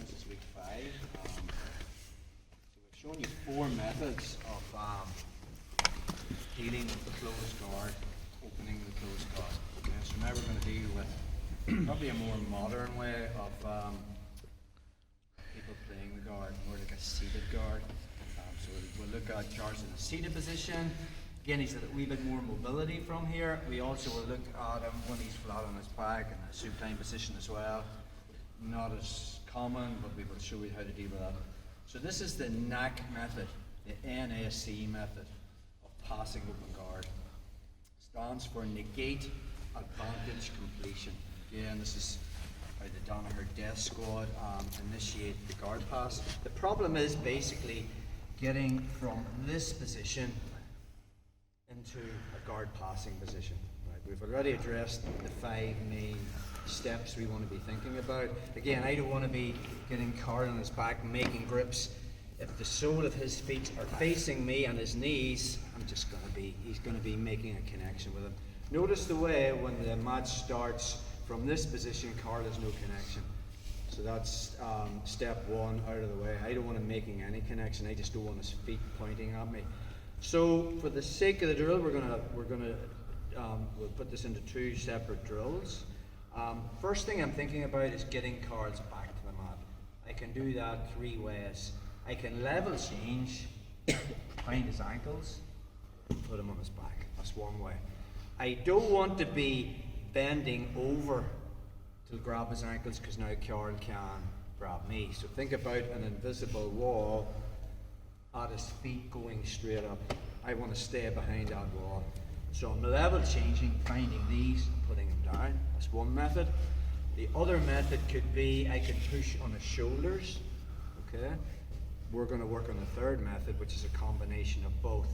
This is week 5. So we've shown you 4 methods of dealing with the closed guard, opening the closed guard. Okay, so now we're going to deal with probably a more modern way of people playing the guard, more like a seated guard. So we'll look at Charles in a seated position. Again, he's a wee bit more mobility from here. We also will look at him when he's flat on his back in a supine position as well. Not as common, but we will show you how to deal with that. So this is the NAC method, the NAC method of passing open guard. Stands for Negate Advantage Completion. Again, this is how the Danaher Death Squad initiate the guard pass. The problem is basically getting from this position into a guard passing position. Right, we've already addressed the 5 main steps we want to be thinking about. Again, I don't want to be getting Carl on his back, making grips. If the sole of his feet are facing me and his knees, he's going to be making a connection with him. Notice the way when the match starts from this position, Carl has no connection. So that's step 1 out of the way. I don't want him making any connection. I just don't want his feet pointing at me. So for the sake of the drill, we'll put this into 2 separate drills. First thing I'm thinking about is getting Carl's back to the mat. I can do that 3 ways. I can level change, find his ankles, put him on his back. That's one way. I don't want to be bending over to grab his ankles because now Carl can grab me. So think about an invisible wall at his feet going straight up. I want to stay behind that wall. So I'm level changing, finding these and putting them down. That's one method. The other method could be I could push on his shoulders. Okay. We're going to work on the third method, which is a combination of both.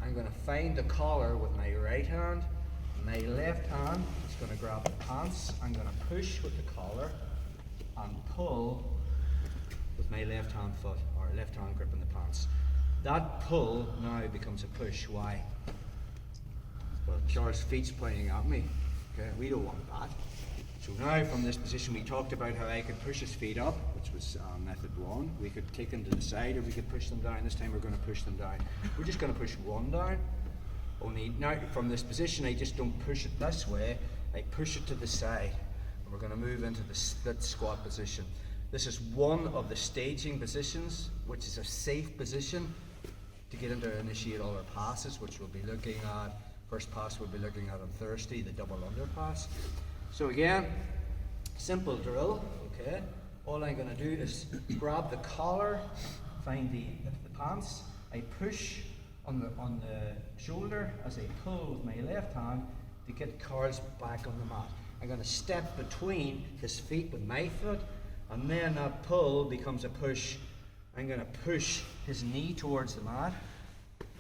I'm going to find the collar with my right hand. My left hand is going to grab the pants. I'm going to push with the collar and pull with my left hand foot, or left hand gripping the pants. That pull now becomes a push. Why? Well, Charles' feet's pointing at me. Okay, we don't want that. So now from this position we talked about how I could push his feet up, which was method 1. We could take them to the side or we could push them down. This time we're going to push them down. We're just going to push one down. Only now from this position I just don't push it this way, I push it to the side. And we're going to move into the split squat position. This is one of the staging positions, which is a safe position to get into initiate all our passes, which we'll be looking at. First pass we'll be looking at on Thursday, the double under pass. So again, simple drill, okay? All I'm going to do is grab the collar, find the pants, I push on the shoulder as I pull with my left hand to get Carl's back on the mat. I'm going to step between his feet with my foot, and then that pull becomes a push. I'm going to push his knee towards the mat.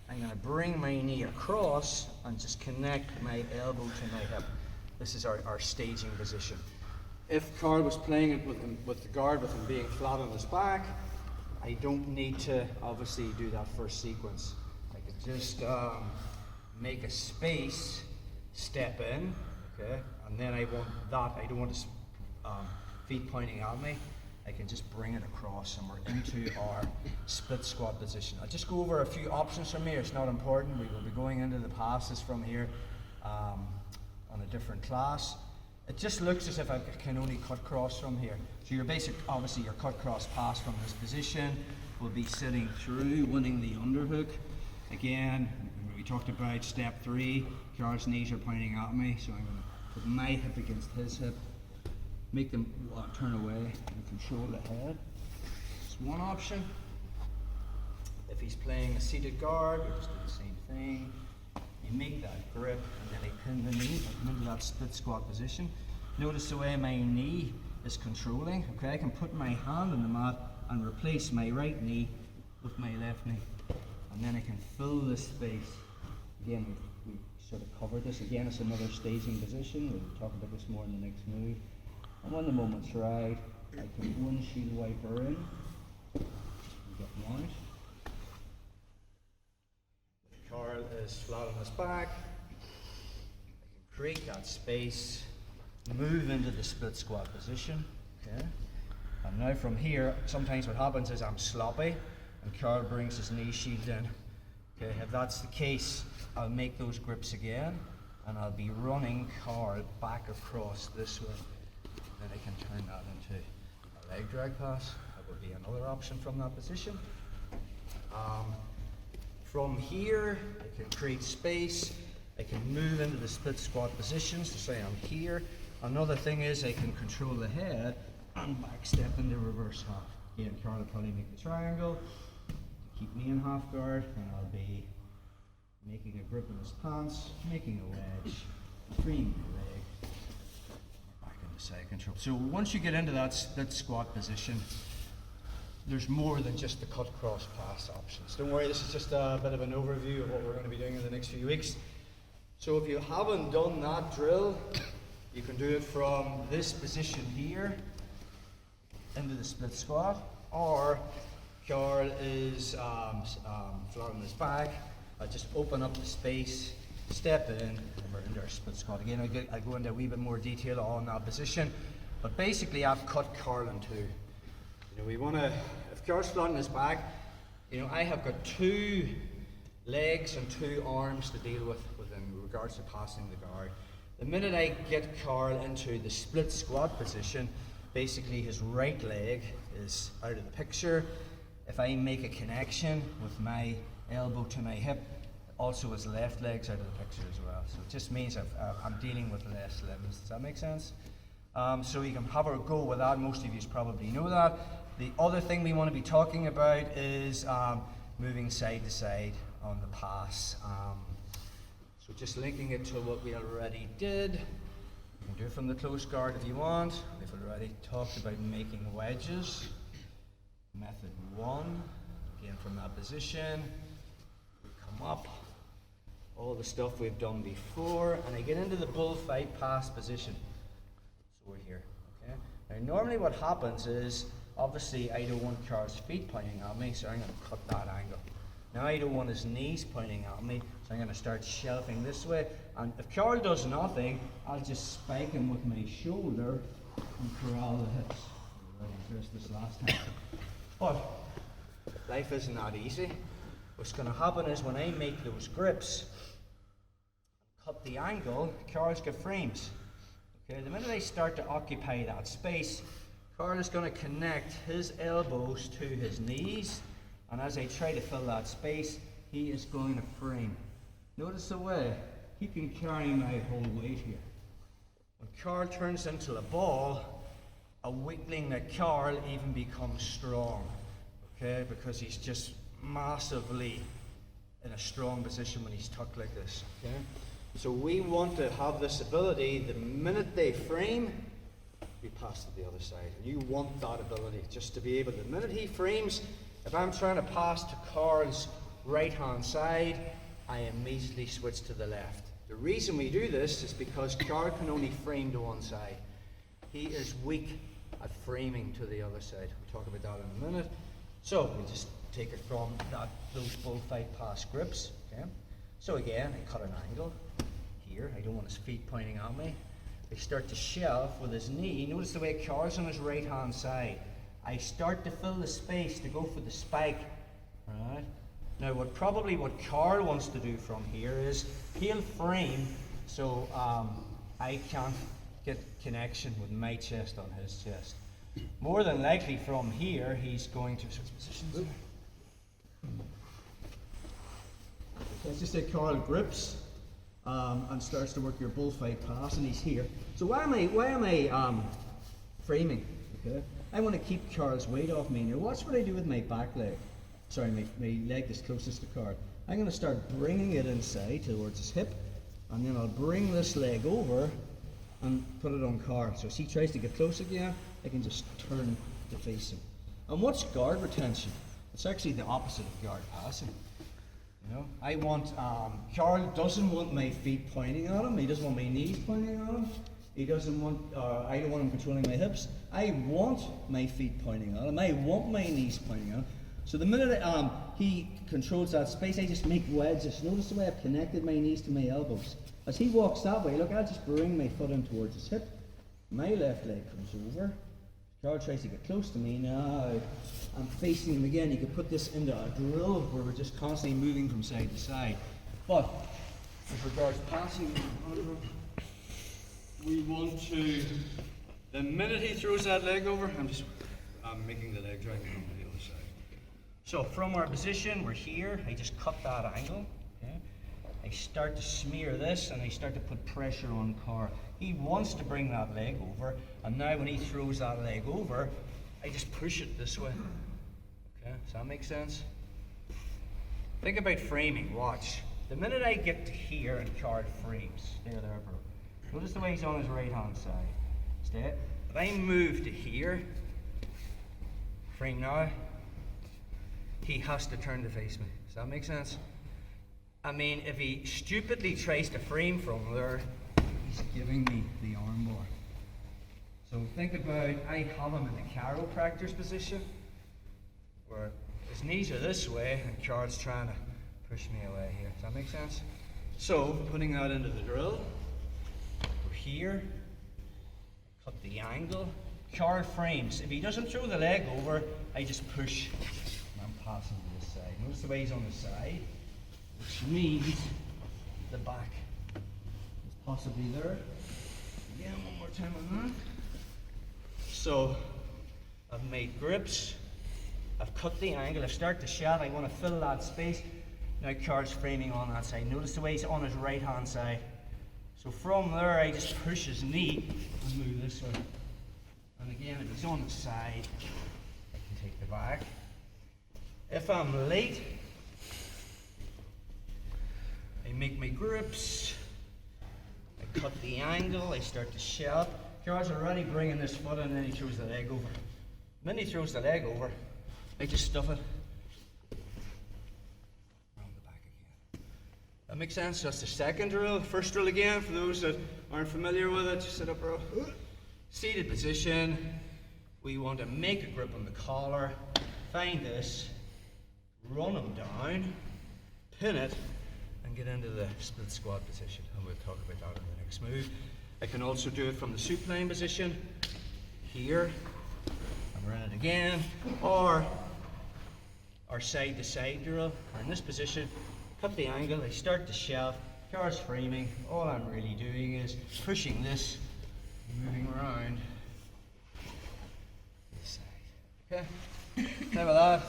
I'm going to bring my knee across and just connect my elbow to my hip. This is our staging position. If Carl was playing it with the guard with him being flat on his back, I don't need to obviously do that first sequence. I could just make a space, step in, okay, and then I don't want his feet pointing at me. I can just bring it across and we're into our split squat position. I'll just go over a few options from here. It's not important. We will be going into the passes from here on a different class. It just looks as if I can only cut cross from here. So your basic, obviously your cut cross pass from this position will be sitting through, winning the underhook. Again, we talked about step 3. Carl's knees are pointing at me, so I'm going to put my hip against his hip. Make them turn away and control the head. It's one option. If he's playing a seated guard, we just do the same thing. You make that grip and then I pin the knee. I come into that split squat position. Notice the way my knee is controlling. Okay, I can put my hand on the mat and replace my right knee with my left knee. And then I can fill this space. Again, we sort of covered this. Again, it's another staging position. We'll talk about this more in the next move. And when the moment's right, I can windshield wiper in and get mount. If Carl is flat on his back, I can create that space, move into the split squat position. Okay. And now from here, sometimes what happens is I'm sloppy and Carl brings his knee shield in. Okay, if that's the case, I'll make those grips again and I'll be running Carl back across this way. Then I can turn that into a leg drag pass. That would be another option from that position. From here, I can create space. I can move into the split squat positions to say I'm here. Another thing is I can control the head and back step into reverse half. Again, Carl will probably make the triangle, keep me in half guard, and I'll be making a grip in his pants, making a wedge, freeing the leg, back into side control. So once you get into that split squat position, there's more than just the cut cross pass options. Don't worry, this is just a bit of an overview of what we're going to be doing in the next few weeks. So if you haven't done that drill, you can do it from this position here into the split squat, or Carl is flat on his back. I just open up the space, step in, and we're into our split squat. Again, I go into a wee bit more detail on that position, but basically I've cut Carl in two. You know, we want to, if Carl's flat on his back, you know, I have got 2 legs and 2 arms to deal with in regards to passing the guard. The minute I get Carl into the split squat position, basically his right leg is out of the picture. If I make a connection with my elbow to my hip, also his left leg's out of the picture as well. So it just means I'm dealing with less limbs. Does that make sense? So you can have a go with that. Most of you probably know that. The other thing we want to be talking about is moving side to side on the pass. So just linking it to what we already did. You can do it from the close guard if you want. We've already talked about making wedges. Method 1, again from that position, we come up, all the stuff we've done before, and I get into the bullfight pass position. So we're here, okay? Now normally what happens is, obviously I don't want Carl's feet pointing at me, so I'm going to cut that angle. Now I don't want his knees pointing at me, so I'm going to start shelving this way. And if Carl does nothing, I'll just spike him with my shoulder and corral the hips. We already addressed this last time. But life isn't that easy. What's going to happen is when I make those grips, cut the angle, Carl's got frames. Okay, the minute I start to occupy that space, Carl is going to connect his elbows to his knees, and as I try to fill that space, he is going to frame. Notice the way he can carry my whole weight here. When Carl turns into a ball, a weakling like Carl even becomes strong, okay, because he's just massively in a strong position when he's tucked like this, okay. So we want to have this ability, the minute they frame, we pass to the other side. And you want that ability, just to be able to, the minute he frames, if I'm trying to pass to Carl's right hand side, I immediately switch to the left. The reason we do this is because Carl can only frame to one side. He is weak at framing to the other side. We'll talk about that in a minute. So we just take it from those bullfight pass grips. Okay. So again, I cut an angle here. I don't want his feet pointing at me. I start to shelve with his knee. Notice the way Carl's on his right hand side. I start to fill the space to go for the spike. Alright. Now what Carl wants to do from here is he'll frame so I can't get connection with my chest on his chest. More than likely from here he's going to switch positions. Let's just say Carl grips and starts to work your bullfight pass, and he's here. So why am I framing? Okay, I want to keep Carl's weight off me. Now watch what I do with my back leg. Sorry, my leg that's closest to Carl. I'm going to start bringing it inside towards his hip, and then I'll bring this leg over and put it on Carl. So as he tries to get close again, I can just turn to face him. And what's guard retention? It's actually the opposite of guard passing. You know, I want, Carl doesn't want my feet pointing at him. He doesn't want my knees pointing at him. He doesn't want, I don't want him controlling my hips. I want my feet pointing at him. I want my knees pointing at him. So the minute he controls that space, I just make wedges. Notice the way I've connected my knees to my elbows. As he walks that way, look, I'll just bring my foot in towards his hip. My left leg comes over. Car tries to get close to me now. I'm facing him again. You could put this into a drill where we're just constantly moving from side to side. But with regards to passing, we want to, the minute he throws that leg over, I'm making the leg drag from the other side. So from our position, we're here. I just cut that angle. Okay? I start to smear this and I start to put pressure on Car. He wants to bring that leg over, and now when he throws that leg over, I just push it this way. Okay, does that make sense? Think about framing, watch. The minute I get to here and Car frames, stay there, bro. Notice the way he's on his right hand side. Stay. If I move to here, frame now, he has to turn to face me. Does that make sense? I mean, if he stupidly tries to frame from there, he's giving me the arm bar. So think about, I have him in the chiropractor's position, where his knees are this way and Car's trying to push me away here. Does that make sense? So, putting that into the drill, we're here, cut the angle, Car frames. If he doesn't throw the leg over, I just push and I'm passing to this side. Notice the way he's on the side, which means the back is possibly there. Again, one more time on that. So, I've made grips, I've cut the angle, I've started to shove, I want to fill that space. Now Car's framing on that side. Notice the way he's on his right hand side. So from there I just push his knee and move this way. And again, if he's on the side, I can take the back. If I'm late, I make my grips, I cut the angle, I start to shove. Car's already bringing this foot in and then he throws the leg over. The minute he throws the leg over, I just stuff it around the back again. That makes sense? That's the second drill. First drill again, for those that aren't familiar with it, just sit up, bro. Seated position. We want to make a grip on the collar, find this, run him down, pin it, and get into the split squat position. And we'll talk about that in the next move. I can also do it from the supine position, here, and run it again, or our side to side drill. We're in this position, cut the angle, I start to shove, Car's framing. All I'm really doing is pushing this, moving around this side. Okay, now with that,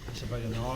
that's about an hour.